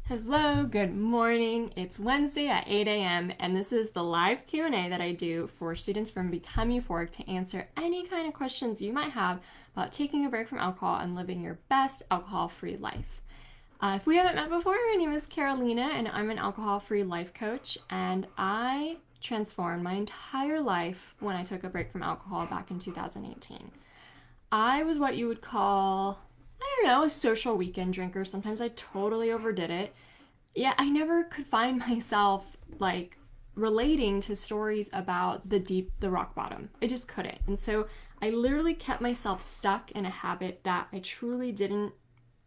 Hello, good morning. It's Wednesday at 8 a.m. and this is the live Q&A that I do for students from Become Euphoric to answer any kind of questions you might have about taking a break from alcohol and living your best alcohol-free life. If we haven't met before, my name is Carolina and I'm an alcohol-free life coach, and I transformed my entire life when I took a break from alcohol back in 2018. I was what you would call, I don't know, a social weekend drinker. Sometimes I totally overdid it. Yeah, I never could find myself relating to stories about the rock bottom. I just couldn't. And so I literally kept myself stuck in a habit that I truly didn't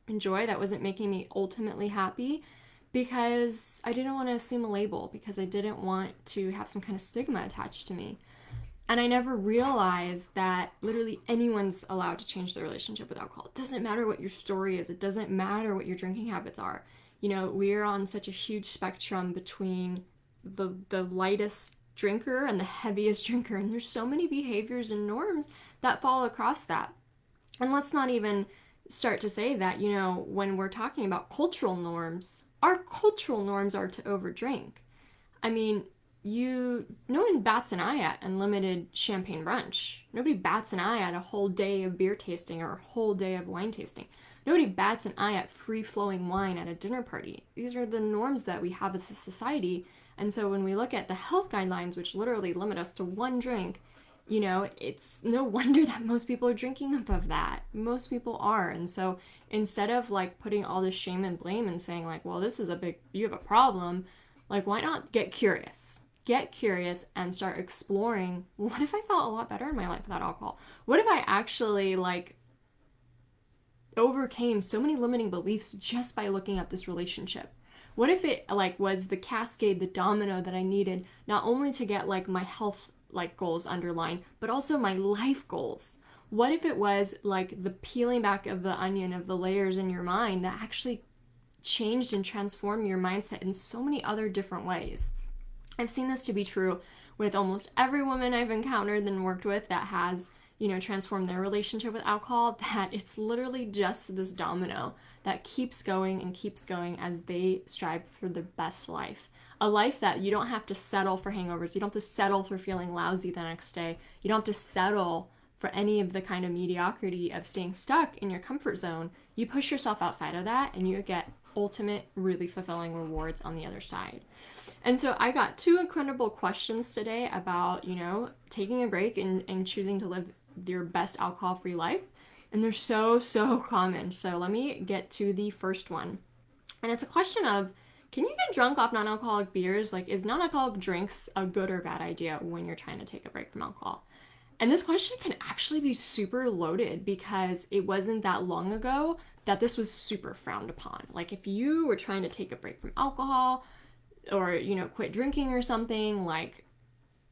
enjoy, that wasn't making me ultimately happy, because I didn't want to assume a label, because I didn't want to have some kind of stigma attached to me. And I never realized that literally anyone's allowed to change their relationship with alcohol. It doesn't matter what your story is. It doesn't matter what your drinking habits are. You know, we're on such a huge spectrum between the lightest drinker and the heaviest drinker. And there's so many behaviors and norms that fall across that. And let's not even start to say that, you know, when we're talking about cultural norms, our cultural norms are to overdrink. I mean, no one bats an eye at unlimited champagne brunch. Nobody bats an eye at a whole day of beer tasting or a whole day of wine tasting. Nobody bats an eye at free-flowing wine at a dinner party. These are the norms that we have as a society. And so when we look at the health guidelines, which literally limit us to one drink, you know, it's no wonder that most people are drinking above that. Most people are. And so instead of putting all this shame and blame and saying well, you have a problem, why not get curious? Get curious and start exploring, what if I felt a lot better in my life without alcohol? What if I actually overcame so many limiting beliefs just by looking at this relationship? What if it was the cascade, the domino that I needed, not only to get my health goals underlined, but also my life goals? What if it was the peeling back of the onion of the layers in your mind that actually changed and transformed your mindset in so many other different ways? I've seen this to be true with almost every woman I've encountered and worked with that has, transformed their relationship with alcohol, that it's literally just this domino that keeps going and keeps going as they strive for their best life. A life that you don't have to settle for hangovers. You don't have to settle for feeling lousy the next day. You don't have to settle for any of the kind of mediocrity of staying stuck in your comfort zone. You push yourself outside of that and you get ultimate, really fulfilling rewards on the other side. And so I got two incredible questions today about, taking a break and choosing to live your best alcohol-free life. And they're so common. So let me get to the first one. And it's a question of, can you get drunk off non-alcoholic beers? Is non-alcoholic drinks a good or bad idea when you're trying to take a break from alcohol? And this question can actually be super loaded, because it wasn't that long ago that this was super frowned upon. If you were trying to take a break from alcohol or, quit drinking or something,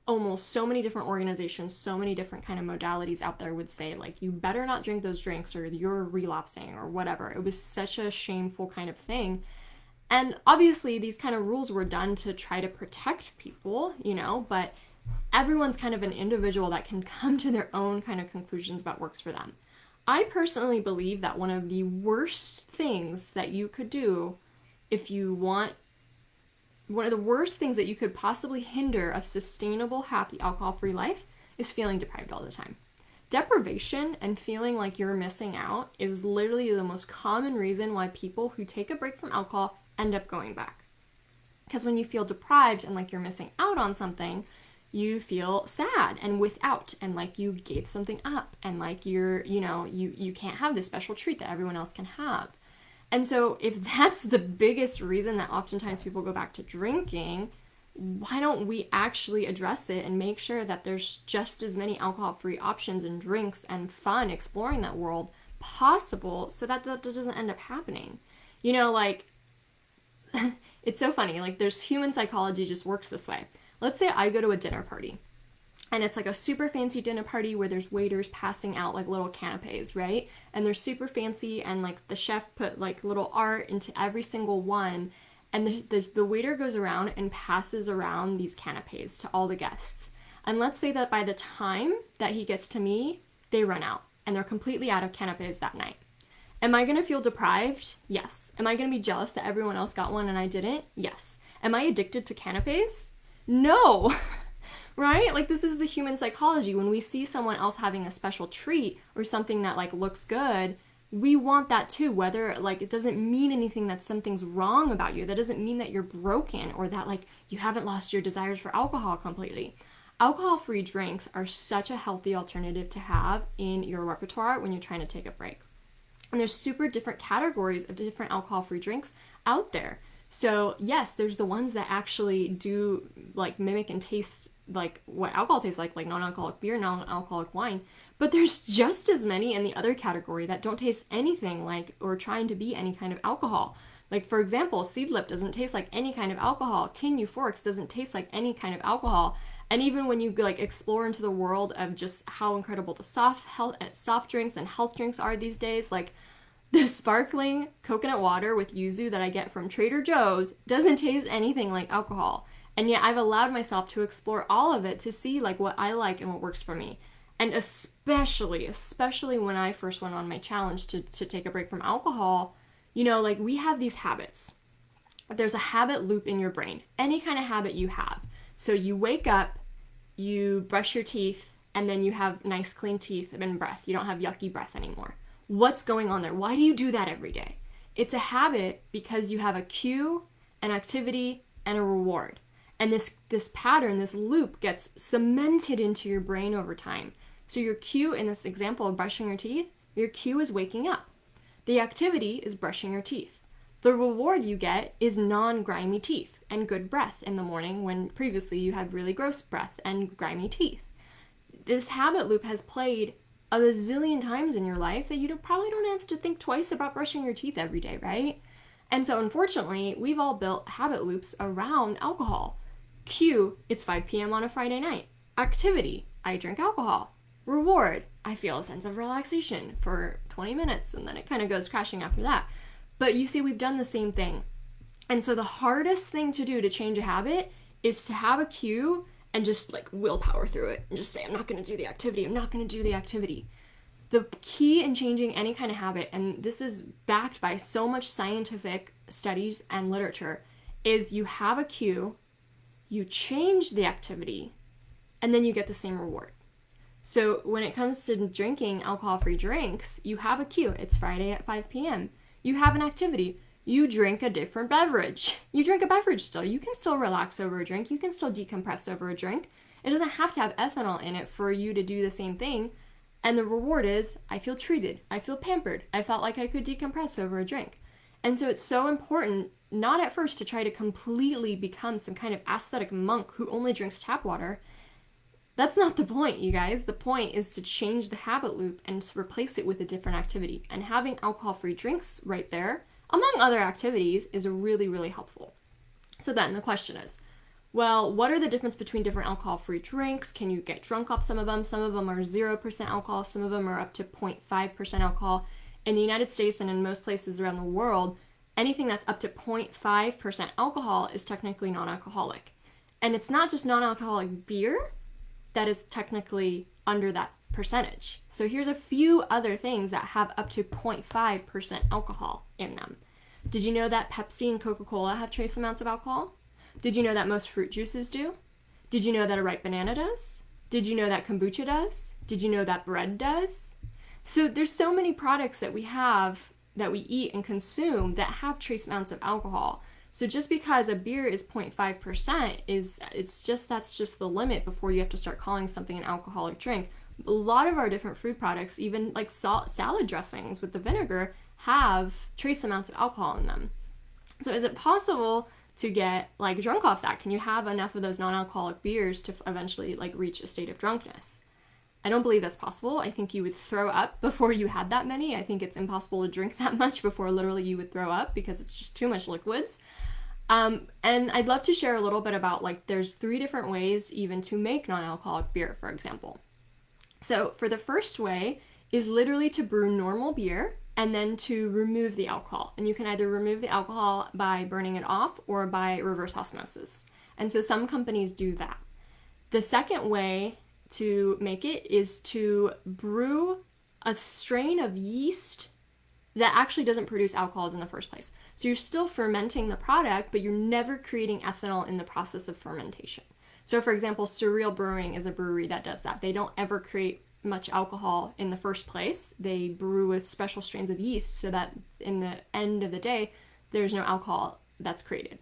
almost so many different organizations, so many different kind of modalities out there would say, you better not drink those drinks or you're relapsing or whatever. It was such a shameful kind of thing. And obviously these kind of rules were done to try to protect people, but everyone's kind of an individual that can come to their own kind of conclusions about what works for them. I personally believe that one of the worst things that you could do one of the worst things that you could possibly hinder a sustainable, happy, alcohol-free life is feeling deprived all the time. Deprivation and feeling like you're missing out is literally the most common reason why people who take a break from alcohol end up going back. Because when you feel deprived and like you're missing out on something, you feel sad and without, and you gave something up, and you can't have this special treat that everyone else can have. And so if that's the biggest reason that oftentimes people go back to drinking, why don't we actually address it and make sure that there's just as many alcohol-free options and drinks and fun exploring that world possible, so that doesn't end up happening? It's so funny. There's human psychology just works this way. Let's say I go to a dinner party, and it's a super fancy dinner party where there's waiters passing out little canapes, right? And they're super fancy, and the chef put little art into every single one. And the waiter goes around and passes around these canapes to all the guests. And let's say that by the time that he gets to me, they run out and they're completely out of canapes that night. Am I going to feel deprived? Yes. Am I going to be jealous that everyone else got one and I didn't? Yes. Am I addicted to canapes? No. Right? Like, this is the human psychology. When we see someone else having a special treat or something that like looks good, we want that too. Whether like it doesn't mean anything that something's wrong about you. That doesn't mean that you're broken or that like you haven't lost your desires for alcohol completely. Alcohol-free drinks are such a healthy alternative to have in your repertoire when you're trying to take a break. And there's super different categories of different alcohol-free drinks out there. So yes, there's the ones that actually do like mimic and taste like what alcohol tastes like non-alcoholic beer, non-alcoholic wine. But there's just as many in the other category that don't taste anything like or trying to be any kind of alcohol. Like, for example, Seedlip doesn't taste like any kind of alcohol. King Euphorics doesn't taste like any kind of alcohol. And even when you like explore into the world of just how incredible the soft drinks and health drinks are these days, like the sparkling coconut water with yuzu that I get from Trader Joe's doesn't taste anything like alcohol. And yet I've allowed myself to explore all of it to see like what I like and what works for me. And especially when I first went on my challenge to take a break from alcohol, you know, like we have these habits. There's a habit loop in your brain, any kind of habit you have. So you wake up, you brush your teeth, and then you have nice clean teeth and breath. You don't have yucky breath anymore. What's going on there? Why do you do that every day? It's a habit because you have a cue, an activity, and a reward. And this pattern, this loop gets cemented into your brain over time. So your cue in this example of brushing your teeth, your cue is waking up. The activity is brushing your teeth. The reward you get is non-grimy teeth and good breath in the morning when previously you had really gross breath and grimy teeth. This habit loop has played a bazillion times in your life that you probably don't have to think twice about brushing your teeth every day, right? And so unfortunately, we've all built habit loops around alcohol. Cue, it's 5 p.m. on a Friday night. Activity, I drink alcohol. Reward, I feel a sense of relaxation for 20 minutes and then it kind of goes crashing after that. But you see, we've done the same thing. And so the hardest thing to do to change a habit is to have a cue and just like willpower through it and just say, I'm not going to do the activity. I'm not going to do the activity. The key in changing any kind of habit, and this is backed by so much scientific studies and literature, is you have a cue, you change the activity, and then you get the same reward. So when it comes to drinking alcohol-free drinks, you have a cue. It's Friday at 5 p.m. You have an activity. You drink a different beverage. You drink a beverage still. You can still relax over a drink. You can still decompress over a drink. It doesn't have to have ethanol in it for you to do the same thing. And the reward is, I feel treated. I feel pampered. I felt like I could decompress over a drink. And so it's so important, not at first to try to completely become some kind of ascetic monk who only drinks tap water. That's not the point, you guys. The point is to change the habit loop and to replace it with a different activity. And having alcohol-free drinks right there, among other activities, is really, really helpful. So then the question is, well, what are the difference between different alcohol-free drinks? Can you get drunk off some of them? Some of them are 0% alcohol. Some of them are up to 0.5% alcohol. In the United States and in most places around the world, anything that's up to 0.5% alcohol is technically non-alcoholic. And it's not just non-alcoholic beer that is technically under that percentage. So here's a few other things that have up to 0.5% alcohol in them. Did you know that Pepsi and Coca-Cola have trace amounts of alcohol? Did you know that most fruit juices do? Did you know that a ripe banana does? Did you know that kombucha does? Did you know that bread does? So there's so many products that we have, that we eat and consume, that have trace amounts of alcohol. So just because a beer is 0.5%, that's just the limit before you have to start calling something an alcoholic drink. A lot of our different food products, even like salad dressings with the vinegar, have trace amounts of alcohol in them. So is it possible to get like drunk off that? Can you have enough of those non-alcoholic beers to eventually like reach a state of drunkenness? I don't believe that's possible. I think you would throw up before you had that many. I think it's impossible to drink that much before literally you would throw up because it's just too much liquids. And I'd love to share a little bit about like there's 3 different ways even to make non-alcoholic beer, for example. So for the first way is literally to brew normal beer and then to remove the alcohol. And you can either remove the alcohol by burning it off or by reverse osmosis. And so some companies do that. The second way to make it is to brew a strain of yeast that actually doesn't produce alcohols in the first place. So you're still fermenting the product, but you're never creating ethanol in the process of fermentation. So for example, Surreal Brewing is a brewery that does that. They don't ever create much alcohol in the first place. They brew with special strains of yeast so that in the end of the day, there's no alcohol that's created.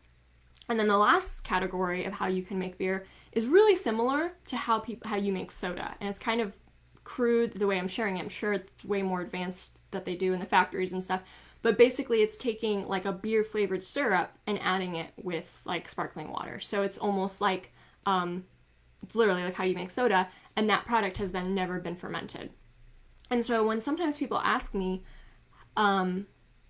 And then the last category of how you can make beer is really similar to how you make soda. And it's kind of crude the way I'm sharing it. I'm sure it's way more advanced that they do in the factories and stuff. But basically it's taking like a beer flavored syrup and adding it with like sparkling water. So it's almost like, it's literally like how you make soda, and that product has then never been fermented. And so when sometimes people ask me,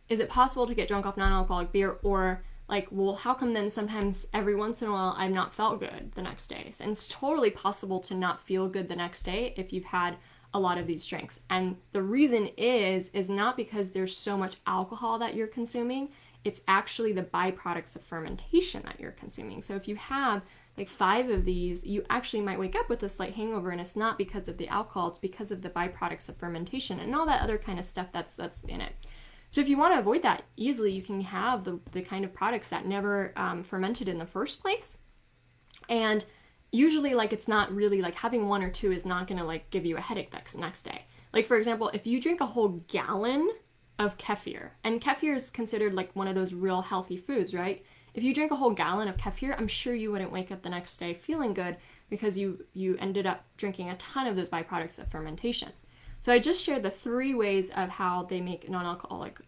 is it possible to get drunk off non-alcoholic beer, or like, well, how come then sometimes every once in a while I've not felt good the next day? And it's totally possible to not feel good the next day if you've had a lot of these drinks. And the reason is not because there's so much alcohol that you're consuming. It's actually the byproducts of fermentation that you're consuming. So if you have like 5 of these, you actually might wake up with a slight hangover, and it's not because of the alcohol, it's because of the byproducts of fermentation and all that other kind of stuff that's in it. So if you want to avoid that easily, you can have the kind of products that never fermented in the first place. And usually, like, it's not really like having 1 or 2 is not going to like give you a headache next day. Like, for example, if you drink a whole gallon of kefir, and kefir is considered like one of those real healthy foods, right? If you drink a whole gallon of kefir, I'm sure you wouldn't wake up the next day feeling good because you ended up drinking a ton of those byproducts of fermentation. So I just shared the 3 ways of how they make non-alcoholic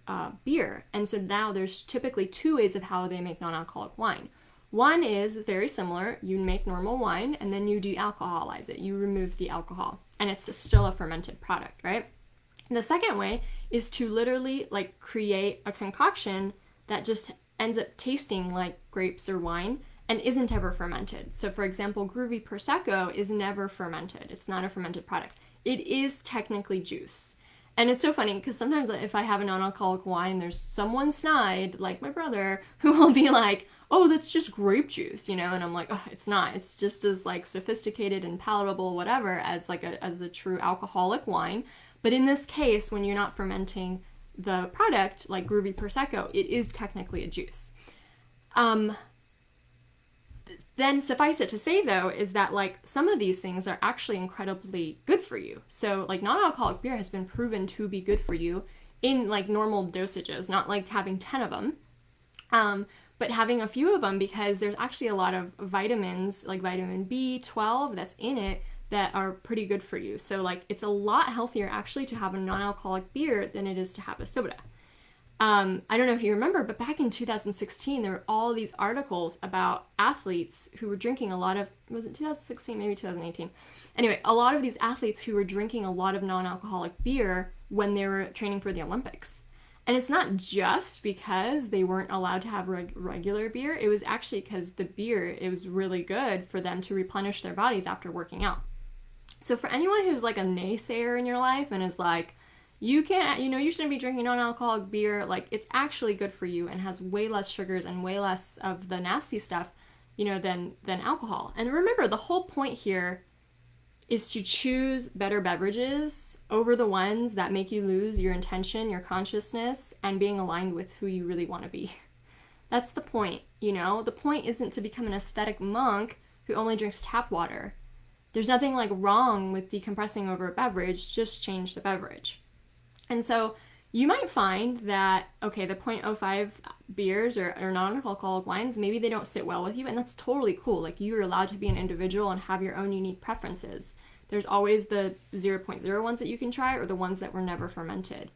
beer. And so now there's typically 2 ways of how they make non-alcoholic wine. One is very similar. You make normal wine and then you de-alcoholize it. You remove the alcohol and it's still a fermented product, right? And the second way is to literally like create a concoction that just ends up tasting like grapes or wine and isn't ever fermented. So for example, Groovy Prosecco is never fermented. It's not a fermented product. It is technically juice. And it's so funny because sometimes if I have a non-alcoholic wine, there's someone snide, like my brother, who will be like, oh, that's just grape juice, you know? And I'm like, oh, it's not. It's just as like sophisticated and palatable, whatever, as like as a true alcoholic wine. But in this case, when you're not fermenting the product, like Groovy Prosecco, it is technically a juice. Then suffice it to say, though, is that like some of these things are actually incredibly good for you. So like non-alcoholic beer has been proven to be good for you in like normal dosages, not like having 10 of them, but having a few of them, because there's actually a lot of vitamins like vitamin B12 that's in it that are pretty good for you. So like it's a lot healthier actually to have a non-alcoholic beer than it is to have a soda. I don't know if you remember, but back in 2016, there were all these articles about athletes who were drinking a lot of, was it 2016, maybe 2018? Anyway, a lot of these athletes who were drinking a lot of non-alcoholic beer when they were training for the Olympics. And it's not just because they weren't allowed to have regular beer. It was actually because the beer, it was really good for them to replenish their bodies after working out. So for anyone who's like a naysayer in your life and is like, you can't, you shouldn't be drinking non-alcoholic beer, like it's actually good for you and has way less sugars and way less of the nasty stuff, than alcohol. And remember, the whole point here is to choose better beverages over the ones that make you lose your intention, your consciousness, and being aligned with who you really want to be. That's the point, The point isn't to become an ascetic monk who only drinks tap water. There's nothing like wrong with decompressing over a beverage, just change the beverage. And so you might find that, okay, the 0.05 beers or non-alcoholic wines, maybe they don't sit well with you, and that's totally cool. Like, you're allowed to be an individual and have your own unique preferences. There's always the 0.0 ones that you can try, or the ones that were never fermented.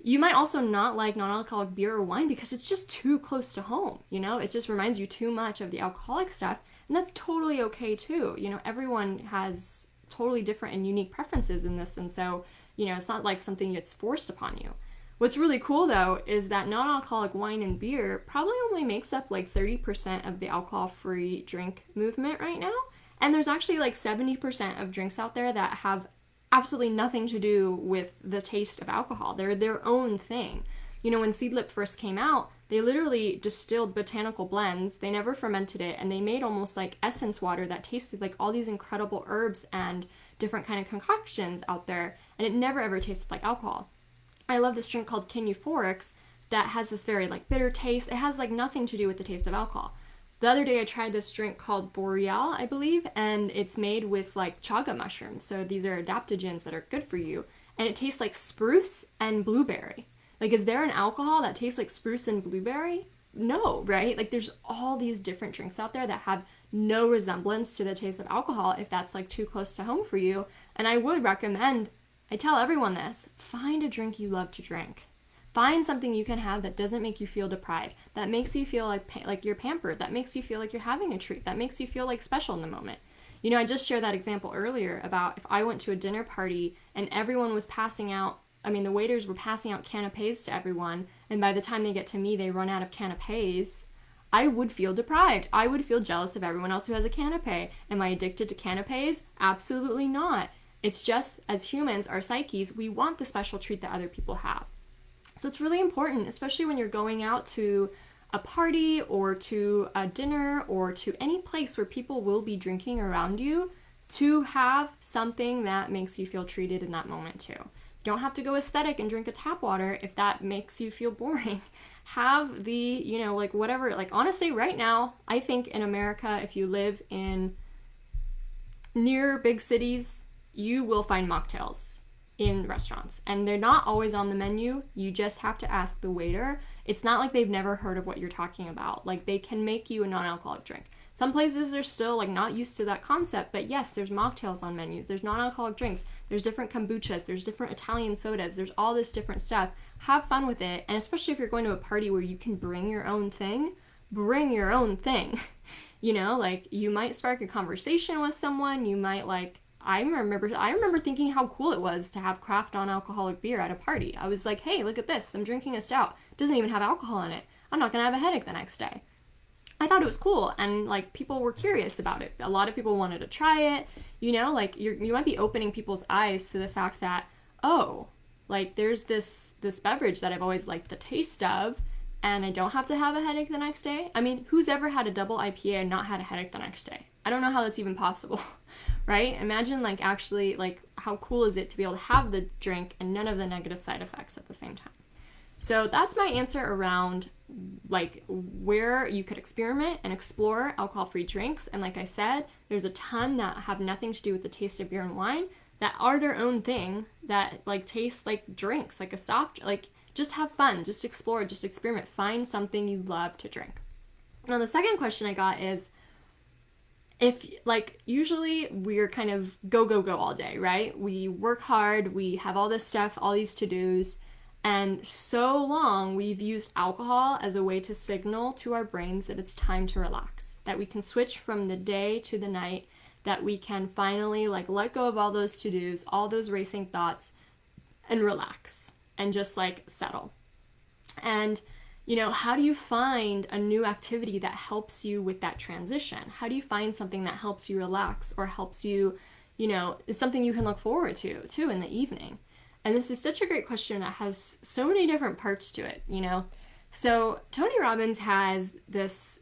You might also not like non-alcoholic beer or wine because it's just too close to home, It just reminds you too much of the alcoholic stuff, and that's totally okay too. Everyone has totally different and unique preferences in this, and so it's not like something that's forced upon you. What's really cool, though, is that non-alcoholic wine and beer probably only makes up like 30% of the alcohol-free drink movement right now. And there's actually like 70% of drinks out there that have absolutely nothing to do with the taste of alcohol. They're their own thing. When Seedlip first came out, they literally distilled botanical blends. They never fermented it, and they made almost like essence water that tasted like all these incredible herbs and different kind of concoctions out there, and it never ever tasted like alcohol. I love this drink called King Euphorics that has this very like bitter taste. It has like nothing to do with the taste of alcohol. The other day I tried this drink called Boreal, I believe, and it's made with like chaga mushrooms. So these are adaptogens that are good for you. And it tastes like spruce and blueberry. Like, is there an alcohol that tastes like spruce and blueberry? No, right? Like, there's all these different drinks out there that have no resemblance to the taste of alcohol if that's like too close to home for you. And I would recommend, I tell everyone this, find a drink you love to drink. Find something you can have that doesn't make you feel deprived, that makes you feel like you're pampered, that makes you feel like you're having a treat, that makes you feel like special in the moment. You know, I just shared that example earlier about if I went to a dinner party and everyone was passing out, the waiters were passing out canapes to everyone, and by the time they get to me, they run out of canapes, I would feel deprived. I would feel jealous of everyone else who has a canape. Am I addicted to canapes? Absolutely not. It's just, as humans, our psyches, we want the special treat that other people have. So it's really important, especially when you're going out to a party or to a dinner or to any place where people will be drinking around you, to have something that makes you feel treated in that moment too. You don't have to go aesthetic and drink a tap water if that makes you feel boring. Have the, whatever, honestly, right now, I think in America, if you live in near big cities, you will find mocktails in restaurants, and they're not always on the menu. You just have to ask the waiter. It's not like they've never heard of what you're talking about. Like, they can make you a non-alcoholic drink. Some places are still not used to that concept, but yes, there's mocktails on menus, there's non-alcoholic drinks, there's different kombuchas, there's different Italian sodas, there's all this different stuff. Have fun with it, and especially if you're going to a party where you can bring your own thing, bring your own thing. You might spark a conversation with someone, you might I remember thinking how cool it was to have craft non-alcoholic beer at a party. I was like, hey, look at this. I'm drinking a stout. It doesn't even have alcohol in it. I'm not going to have a headache the next day. I thought it was cool, and people were curious about it. A lot of people wanted to try it. You might be opening people's eyes to the fact that, there's this beverage that I've always liked the taste of, and I don't have to have a headache the next day. Who's ever had a double IPA and not had a headache the next day? I don't know how that's even possible, right? Imagine actually how cool is it to be able to have the drink and none of the negative side effects at the same time. So that's my answer around where you could experiment and explore alcohol-free drinks. And like I said, there's a ton that have nothing to do with the taste of beer and wine that are their own thing, that taste like drinks, like a soft, just have fun, just explore, just experiment, find something you love to drink. Now the second question I got is, if usually we're kind of go all day, right? We work hard, we have all this stuff, all these to-dos, and so long we've used alcohol as a way to signal to our brains that it's time to relax, that we can switch from the day to the night, that we can finally let go of all those to-dos, all those racing thoughts, and relax and just settle. And how do you find a new activity that helps you with that transition? How do you find something that helps you relax or helps you, is something you can look forward to too in the evening? And this is such a great question that has so many different parts to it, So Tony Robbins has this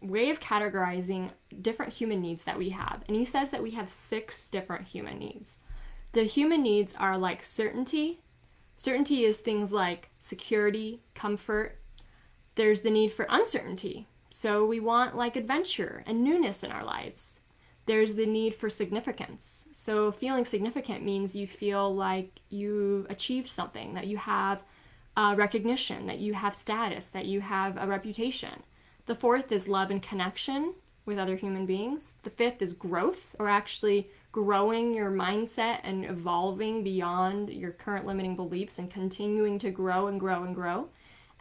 way of categorizing different human needs that we have. And he says that we have 6 different human needs. The human needs are certainty. Certainty is things like security, comfort. There's the need for uncertainty. So we want adventure and newness in our lives. There's the need for significance. So feeling significant means you feel like you achieved something, that you have recognition, that you have status, that you have a reputation. The 4th is love and connection with other human beings. The 5th is growth, or actually growing your mindset and evolving beyond your current limiting beliefs and continuing to grow and grow and grow.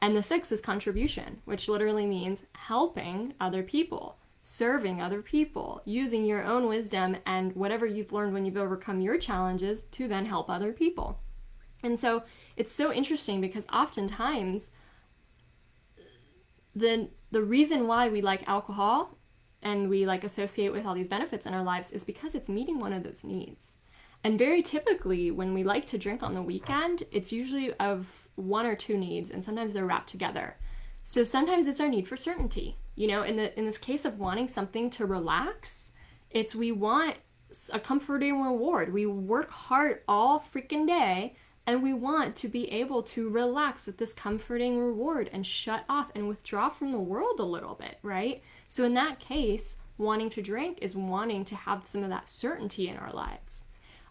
And the 6th is contribution, which literally means helping other people, serving other people, using your own wisdom and whatever you've learned when you've overcome your challenges to then help other people. And so it's so interesting because oftentimes the reason why we like alcohol and we associate with all these benefits in our lives is because it's meeting one of those needs. And very typically when we like to drink on the weekend, it's usually of 1 or 2 needs, and sometimes they're wrapped together. So sometimes it's our need for certainty. In this case of wanting something to relax, we want a comforting reward. We work hard all freaking day, And we want to be able to relax with this comforting reward and shut off and withdraw from the world a little bit, right? So in that case, wanting to drink is wanting to have some of that certainty in our lives.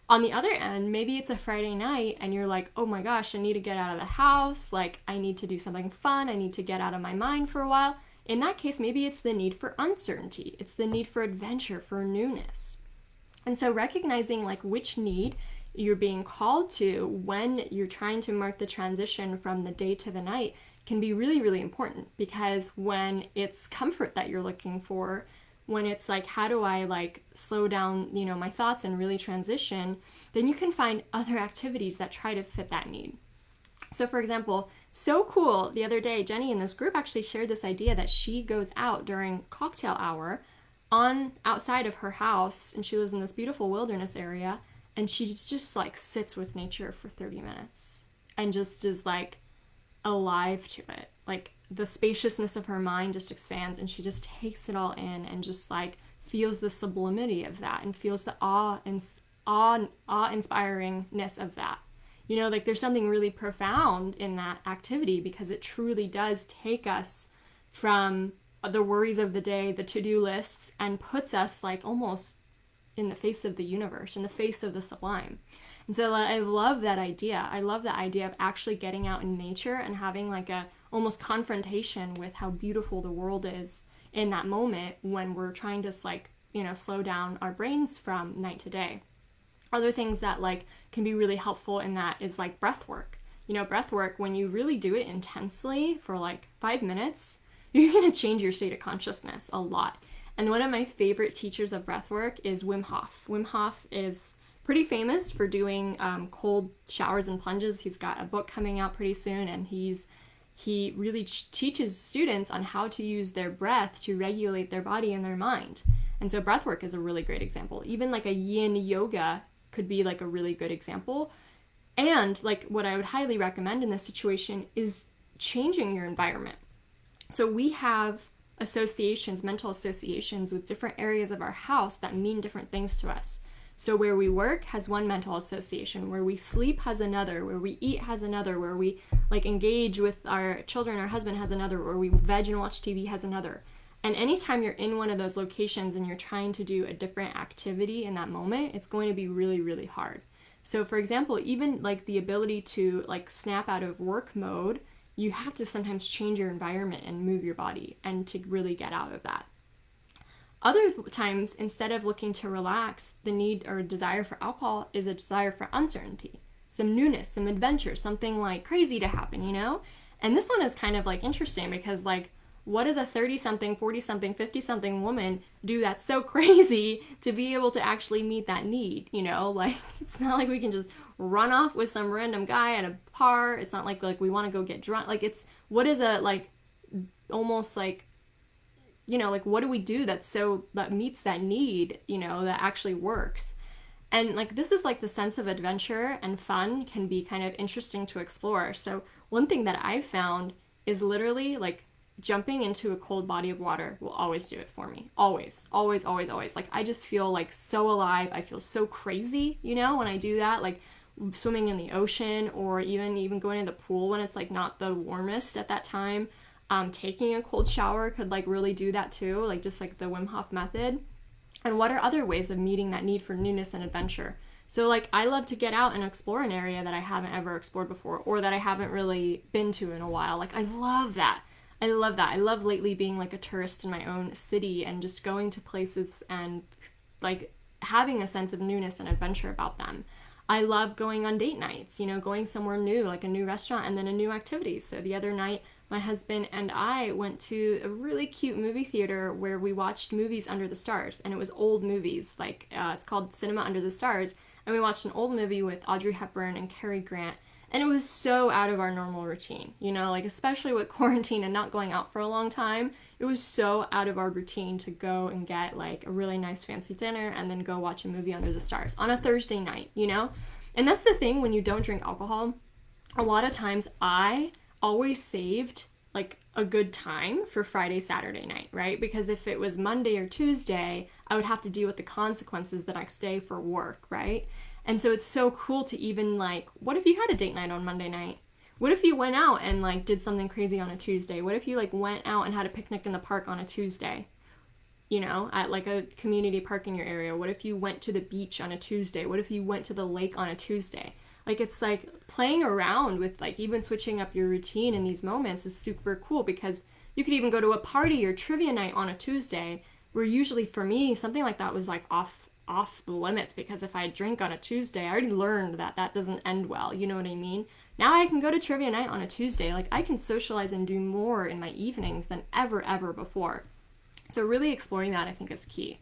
On the other end, maybe it's a Friday night and you're like, oh my gosh, I need to get out of the house. Like, I need to do something fun. I need to get out of my mind for a while. In that case, maybe it's the need for uncertainty. It's the need for adventure, for newness. And so recognizing like which need you're being called to when you're trying to mark the transition from the day to the night can be really, really important, because when it's comfort that you're looking for, when it's like, how do I like slow down, my thoughts and really transition, then you can find other activities that try to fit that need. So for example, so cool, the other day, Jenny in this group actually shared this idea that she goes out during cocktail hour outside of her house, and she lives in this beautiful wilderness area, and she just like sits with nature for 30 minutes and just is like alive to it. Like the spaciousness of her mind just expands, and she just takes it all in and just like feels the sublimity of that and feels the awe-inspiringness of that. Like there's something really profound in that activity, because it truly does take us from the worries of the day, the to-do lists, and puts us like almost in the face of the universe, in the face of the sublime. And so I love that idea. I love the idea of actually getting out in nature and having like a almost confrontation with how beautiful the world is in that moment when we're trying to like, slow down our brains from night to day. Other things that like can be really helpful in that is like breath work. Breath work, when you really do it intensely for like 5 minutes, you're going to change your state of consciousness a lot. And one of my favorite teachers of breath work is Wim Hof. Wim Hof is pretty famous for doing cold showers and plunges. He's got a book coming out pretty soon, and he really teaches students on how to use their breath to regulate their body and their mind. And so breath work is a really great example. Even like a yin yoga could be like a really good example. And like what I would highly recommend in this situation is changing your environment. So we have mental associations with different areas of our house that mean different things to us. So where we work has one mental association, where we sleep has another, where we eat has another, where we like engage with our children, our husband has another, where we veg and watch TV has another. And anytime you're in one of those locations and you're trying to do a different activity in that moment, it's going to be really, really hard. So for example, even like the ability to like snap out of work mode, you have to sometimes change your environment and move your body and to really get out of that. Other times, instead of looking to relax, the need or desire for alcohol is a desire for uncertainty, some newness, some adventure, something like crazy to happen, And this one is kind of like interesting, because like, what does a 30-something, 40-something, 50-something woman do that's so crazy to be able to actually meet that need, Like, it's not like we can just run off with some random guy at a bar. It's not like we want to go get drunk. Like, it's, what is a, like, almost like, like, what do we do that meets that need, that actually works? And, like, this is, like, the sense of adventure and fun can be kind of interesting to explore. So one thing that I've found is literally, like, jumping into a cold body of water will always do it for me. Always, always, always, always. Like, I just feel like so alive. I feel so crazy, when I do that, like swimming in the ocean, or even going in the pool when it's like not the warmest at that time. Taking a cold shower could like really do that too, like just like the Wim Hof method. And what are other ways of meeting that need for newness and adventure? So like, I love to get out and explore an area that I haven't ever explored before, or that I haven't really been to in a while. Like, I love that. I love lately being like a tourist in my own city and just going to places and like having a sense of newness and adventure about them. I love going on date nights, going somewhere new, like a new restaurant and then a new activity. So the other night, my husband and I went to a really cute movie theater where we watched movies under the stars, and it was old movies. Like it's called Cinema Under the Stars, and we watched an old movie with Audrey Hepburn and Cary Grant. And it was so out of our normal routine, like especially with quarantine and not going out for a long time, it was so out of our routine to go and get like a really nice fancy dinner and then go watch a movie under the stars on a Thursday night, And that's the thing when you don't drink alcohol. A lot of times I always saved like a good time for Friday, Saturday night, right? Because if it was Monday or Tuesday, I would have to deal with the consequences the next day for work, right? And so it's so cool to even like, what if you had a date night on Monday night? What if you went out and like did something crazy on a Tuesday? What if you like went out and had a picnic in the park on a Tuesday? You know, at like a community park in your area? What if you went to the beach on a Tuesday? What if you went to the lake on a Tuesday? Like, it's like playing around with like even switching up your routine in these moments is super cool, because you could even go to a party or trivia night on a Tuesday, where usually for me something like that was like off the limits, because if I drink on a Tuesday, I already learned that that doesn't end well. You know what I mean? Now I can go to trivia night on a Tuesday. Like, I can socialize and do more in my evenings than ever before. So really exploring that, I think, is key.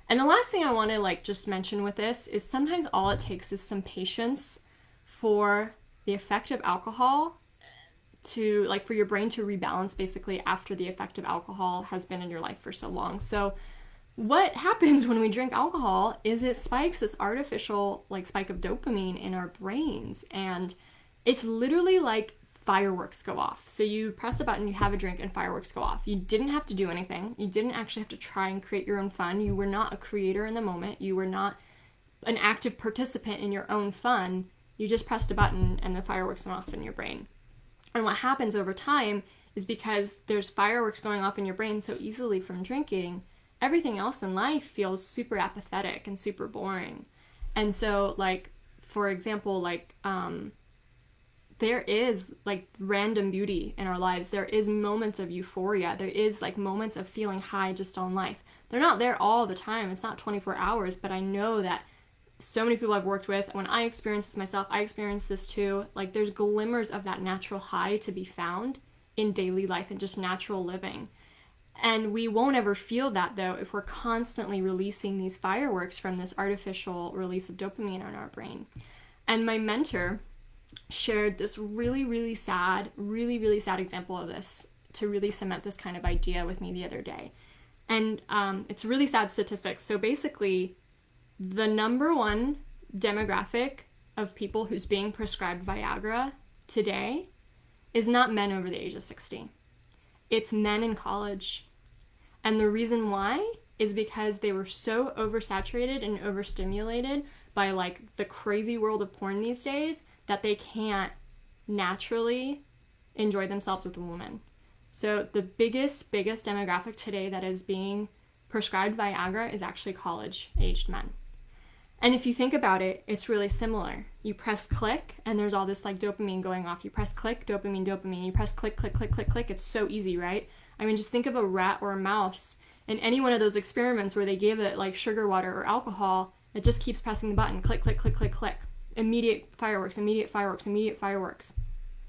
And the last thing I want to like just mention with this is sometimes all it takes is some patience for the effect of alcohol to like for your brain to rebalance basically after the effect of alcohol has been in your life for so long. So what happens when we drink alcohol is it spikes this artificial like spike of dopamine in our brains, and it's literally like fireworks go off. So you press a button, you have a drink, and fireworks go off. You didn't have to do anything. You didn't actually have to try and create your own fun. You were not a creator in the moment. You were not an active participant in your own fun. You just pressed a button and the fireworks went off in your brain. And what happens over time is, because there's fireworks going off in your brain so easily from drinking, everything else in life feels super apathetic and super boring. And so, like, for example, like, there is like random beauty in our lives. There is moments of euphoria. There is like moments of feeling high just on life. They're not there all the time. It's not 24 hours, but I know that so many people I've worked with, when I experience this myself, I experience this too. Like, there's glimmers of that natural high to be found in daily life and just natural living. And we won't ever feel that, though, if we're constantly releasing these fireworks from this artificial release of dopamine in our brain. And my mentor shared this really sad example of this to really cement this kind of idea with me the other day. And it's really sad statistics. So basically, the number one demographic of people who's being prescribed Viagra today is not men over the age of 60. It's men in college. And the reason why is because they were so oversaturated and overstimulated by like the crazy world of porn these days that they can't naturally enjoy themselves with a woman. So the biggest demographic today that is being prescribed Viagra is actually college-aged men. And if you think about it, it's really similar. You press click, and there's all this like dopamine going off. You press click, dopamine. You press click. It's so easy, right? I mean, just think of a rat or a mouse in any one of those experiments where they gave it like sugar water or alcohol. It just keeps pressing the button, click. Immediate fireworks.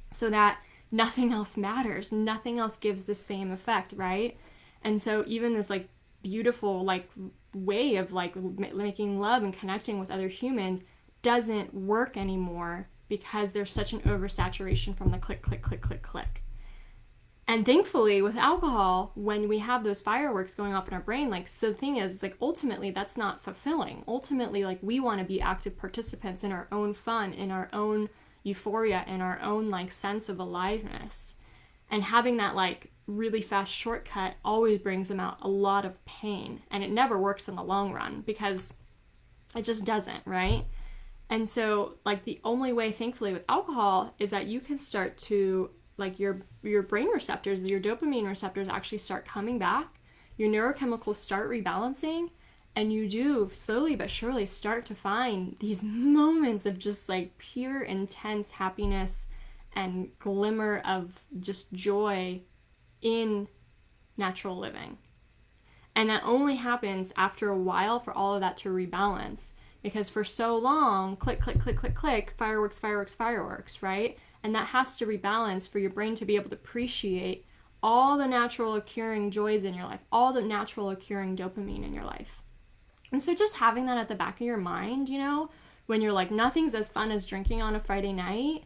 So that nothing else matters. Nothing else gives the same effect, right? And so even this like beautiful like way of like making love and connecting with other humans doesn't work anymore, because there's such an oversaturation from the click. And thankfully with alcohol, when we have those fireworks going off in our brain, like, so the thing is like ultimately that's not fulfilling. Ultimately, like, we want to be active participants in our own fun, in our own euphoria, in our own like sense of aliveness. And having that like really fast shortcut always brings them out a lot of pain, and it never works in the long run because it just doesn't, right? And so like the only way, thankfully, with alcohol is that you can start to like your brain receptors, your dopamine receptors actually start coming back, your neurochemicals start rebalancing, and you do slowly but surely start to find these moments of just like pure intense happiness and glimmer of just joy in natural living. And that only happens after a while for all of that to rebalance, because for so long, click, fireworks, right? And that has to rebalance for your brain to be able to appreciate all the natural occurring joys in your life, all the natural occurring dopamine in your life. And so just having that at the back of your mind, you know, when you're like, nothing's as fun as drinking on a Friday night.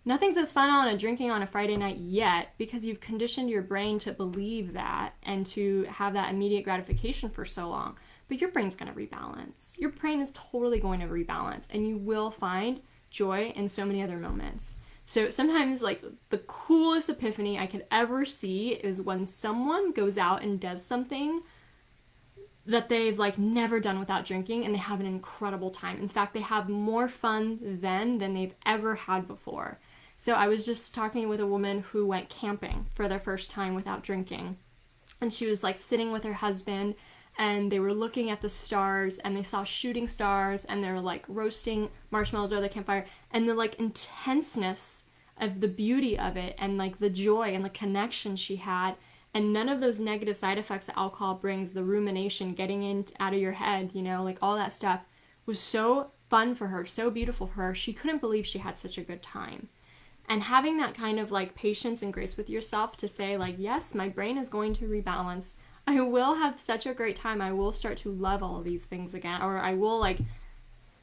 Nothing's as fun on drinking on a Friday night yet, because you've conditioned your brain to believe that and to have that immediate gratification for so long. But your brain's going to rebalance. Your brain is totally going to rebalance, and you will find joy in so many other moments. So sometimes like the coolest epiphany I could ever see is when someone goes out and does something that they've like never done without drinking, and they have an incredible time. In fact, they have more fun then than they've ever had before. So I was just talking with a woman who went camping for their first time without drinking, and she was like sitting with her husband, and they were looking at the stars, and they saw shooting stars, and they were like roasting marshmallows over the campfire, and the like intenseness of the beauty of it, and like the joy and the connection she had, and none of those negative side effects that alcohol brings, the rumination, getting in out of your head, you know, like all that stuff, was so fun for her, so beautiful for her. She couldn't believe she had such a good time. And having that kind of like patience and grace with yourself to say like, yes, my brain is going to rebalance. I will have such a great time. I will start to love all of these things again. Or I will like,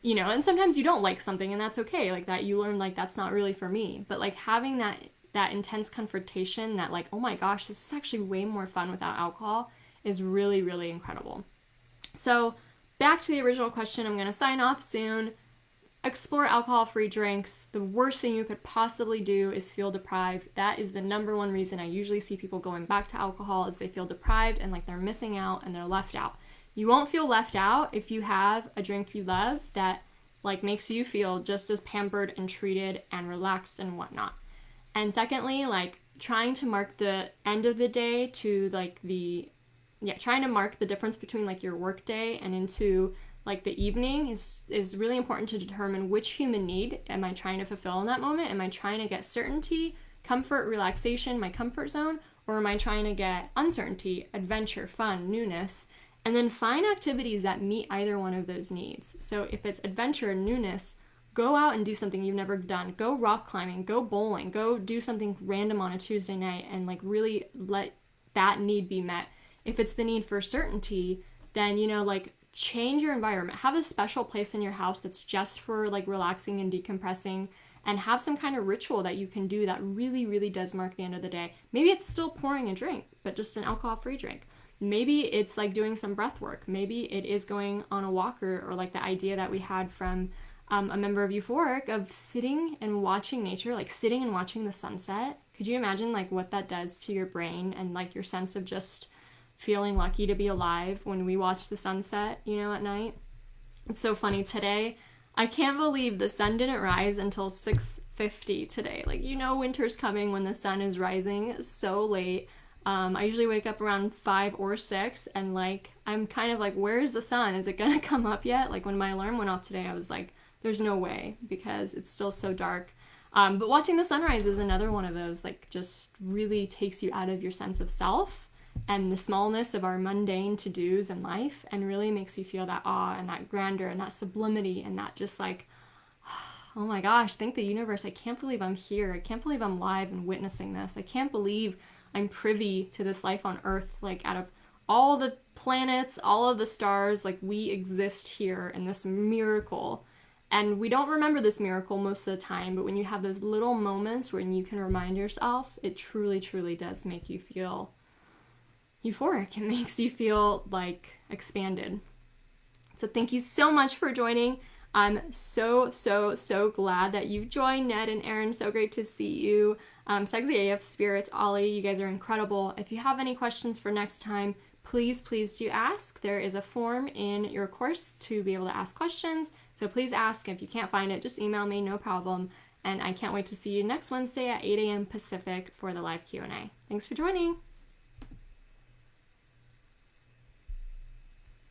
you know, and sometimes you don't like something, and that's okay. Like that you learn like that's not really for me. But like having that intense confrontation that like, oh my gosh, this is actually way more fun without alcohol, is really, really incredible. So back to the original question, I'm going to sign off soon. Explore alcohol-free drinks. The worst thing you could possibly do is feel deprived. That is the number one reason I usually see people going back to alcohol, is they feel deprived and like they're missing out and they're left out. You won't feel left out if you have a drink you love that like makes you feel just as pampered and treated and relaxed and whatnot. And secondly, like trying to mark the end of the day to like trying to mark the difference between like your work day and into like the evening is really important to determine which human need am I trying to fulfill in that moment. Am I trying to get certainty, comfort, relaxation, my comfort zone, or am I trying to get uncertainty, adventure, fun, newness? And then find activities that meet either one of those needs. So if it's adventure and newness, go out and do something you've never done. Go rock climbing, go bowling, go do something random on a Tuesday night and like really let that need be met. If it's the need for certainty, then, you know, like change your environment. Have a special place in your house that's just for like relaxing and decompressing, and have some kind of ritual that you can do that really, really does mark the end of the day. Maybe it's still pouring a drink, but just an alcohol-free drink. Maybe it's like doing some breath work. Maybe it is going on a walk, or like the idea that we had from a member of Euphoric of sitting and watching nature, like sitting and watching the sunset. Could you imagine like what that does to your brain and like your sense of just feeling lucky to be alive when we watch the sunset, you know, at night? It's so funny. Today, I can't believe the sun didn't rise until 6:50 today. Like, you know, winter's coming when the sun is rising so late. I usually wake up around 5 or 6, and like I'm kind of like, where's the sun? Is it gonna come up yet? Like when my alarm went off today, I was like, there's no way, because it's still so dark. But watching the sunrise is another one of those, like just really takes you out of your sense of self and the smallness of our mundane to-dos in life, and really makes you feel that awe and that grandeur and that sublimity and that just like, oh my gosh, thank the universe. I can't believe I'm here. I can't believe I'm live and witnessing this. I can't believe I'm privy to this life on Earth. Like out of all the planets, all of the stars, like we exist here in this miracle. And we don't remember this miracle most of the time, but when you have those little moments when you can remind yourself, it truly, truly does make you feel euphoric. It makes you feel like expanded. So thank you so much for joining. I'm so glad that you joined. Ned and Aaron, so great to see you. Sexy AF Spirits, Ollie, you guys are incredible. If you have any questions for next time, please do ask. There is a form in your course to be able to ask questions. So please ask. If you can't find it, just email me, no problem. And I can't wait to see you next Wednesday at 8 a.m. Pacific for the live Q&A. Thanks for joining.